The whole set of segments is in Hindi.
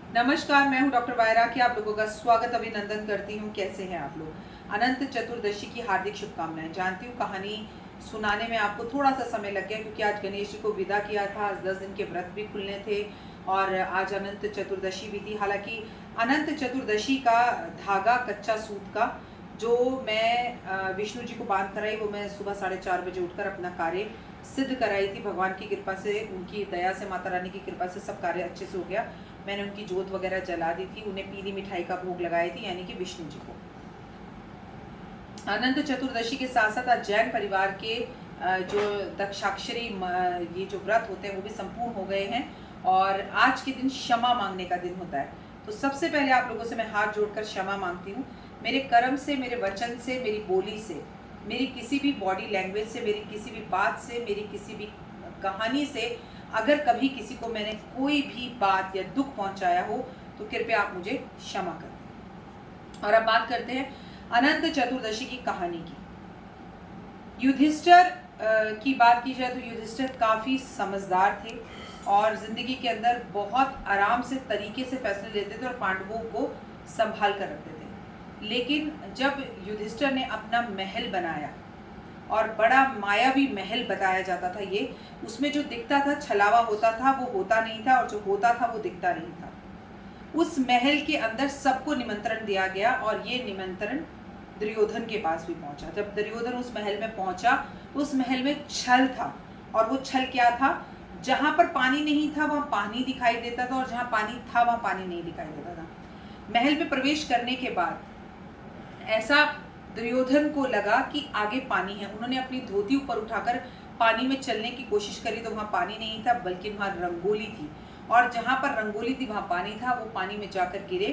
नमस्कार, मैं हूं डॉक्टर वायरा की आप लोगों का स्वागत अभिनंदन करती हूं। कैसे हैं आप लोग? अनंत चतुर्दशी की हार्दिक शुभकामनाएं। जानती हूं कहानी सुनाने में आपको थोड़ा सा समय लग गया क्योंकि आज गणेश जी को विदा किया था, आज 10 दिन के व्रत भी खुलने थे और आज अनंत चतुर्दशी भी थी। हालांकि अनंत चतुर्दशी का धागा कच्चा सूत का जो मैं विष्णु जी को बांध कराई वो मैं सुबह 4:30 बजे उठकर अपना कार्य सिद्ध कराई थी। भगवान की कृपा से, उनकी दया से, माता रानी की कृपा से सब कार्य अच्छे से हो गया। मैंने उनकी जोत वगैरह जला दी थी, उन्हें पीली मिठाई का भोग लगाई थी, यानी कि विष्णु जी को। अनंत चतुर्दशी के साथ साथ आज जैन परिवार के जो दक्षाक्षरी ये जो व्रत होते हैं वो भी संपूर्ण हो गए हैं और आज के दिन क्षमा मांगने का दिन होता है। तो सबसे पहले आप लोगों से मैं हाथ जोड़कर क्षमा मांगती हूँ। मेरे कर्म से, मेरे वचन से, मेरी बोली से, मेरी किसी भी बॉडी लैंग्वेज से, मेरी किसी भी बात से, मेरी किसी भी कहानी से अगर कभी किसी को मैंने कोई भी बात या दुख पहुंचाया हो तो कृपया आप मुझे क्षमा करें। और अब बात करते हैं अनंत चतुर्दशी की कहानी की। युधिष्ठिर की बात की जाए तो युधिष्ठिर काफी समझदार थे और जिंदगी के अंदर बहुत आराम से तरीके से फैसले लेते थे और पांडवों को संभाल कर रखते थे। लेकिन जब युधिष्ठिर ने अपना महल बनाया और बड़ा मायावी महल बताया जाता था, ये उसमें जो दिखता था छलावा होता था वो होता नहीं था और जो होता था वो दिखता नहीं था। उस महल के अंदर सबको निमंत्रण दिया गया और ये निमंत्रण दुर्योधन के पास भी पहुंचा। जब दुर्योधन उस महल में पहुंचा तो उस महल में छल था और वो छल क्या था? जहां पर पानी नहीं था वहां पानी दिखाई देता था और जहां पानी था वहां पानी नहीं दिखाई देता था। महल में प्रवेश करने के बाद ऐसा दुर्योधन को लगा कि आगे पानी है। उन्होंने अपनी धोती ऊपर उठाकर पानी में चलने की कोशिश करी तो वहां पानी नहीं था बल्कि वहां रंगोली थी और जहां पर रंगोली थी वहां पानी था, वो पानी में जाकर गिरे।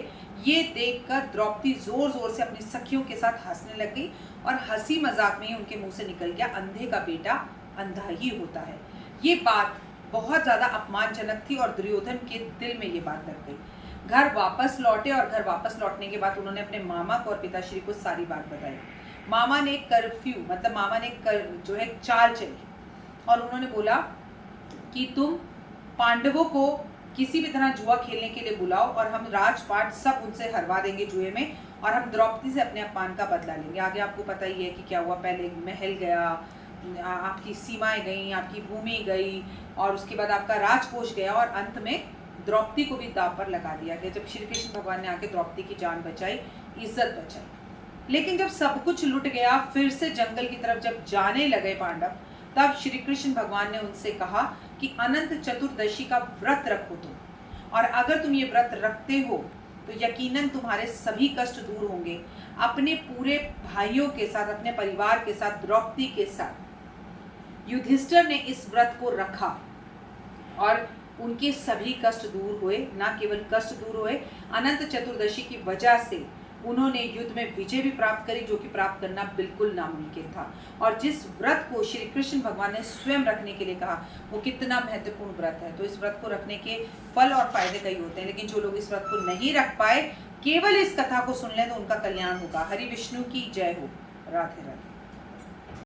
ये देखकर द्रौपदी जोर जोर से अपनी सखियों के साथ हंसने लग गई और हंसी मजाक में ही उनके मुंह से निकल गया, अंधे का बेटा अंधा ही होता है। ये बात बहुत ज्यादा अपमानजनक थी और दुर्योधन के दिल में ये बात लग गई। घर वापस लौटे और घर वापस लौटने के बाद उन्होंने अपने मामा को और पिताश्री को सारी बात बताई। मामा ने कर्फ्यू मतलब मामा ने जो है चाल चली और उन्होंने बोला कि तुम पांडवों को किसी भी तरह जुआ खेलने के लिए बुलाओ और हम राजपाट सब उनसे हरवा देंगे जुए में और हम द्रौपदी से अपने अपमान का बदला लेंगे। आगे आपको पता ही है कि क्या हुआ। पहले महल गया, आपकी सीमाएं गई, आपकी भूमि गई और उसके बाद आपका राजकोष गया और अंत में द्रौपदी को भी दांव पर लगा दिया गया। जब श्री कृष्ण भगवान ने आके द्रौपदी की जान बचाई, इज्जत बचाई। लेकिन जब सब कुछ लुट गया, फिर से जंगल की तरफ जब जाने लगे पांडव, तब श्री कृष्ण भगवान ने उनसे कहा कि अनंत चतुर्दशी का व्रत रखो तुम, और अगर तुम ये व्रत रखते हो तो यकीनन तुम्हारे सभी कष्ट दूर होंगे। अपने पूरे भाइयों के साथ, अपने परिवार के साथ, द्रौपदी के साथ युधिष्ठिर ने इस व्रत को रखा और उनके सभी कष्ट दूर हुए। ना केवल कष्ट दूर हुए, अनंत चतुर्दशी की वजह से उन्होंने युद्ध में विजय भी प्राप्त करी, जो कि प्राप्त करना बिल्कुल नामुमकिन था। और जिस व्रत को श्री कृष्ण भगवान ने स्वयं रखने के लिए कहा, वो कितना महत्वपूर्ण व्रत है। तो इस व्रत को रखने के फल और फायदे कई होते हैं, लेकिन जो लोग इस व्रत को नहीं रख पाए, केवल इस कथा को सुन लें तो उनका कल्याण होगा। हरि विष्णु की जय हो। राधे राधे।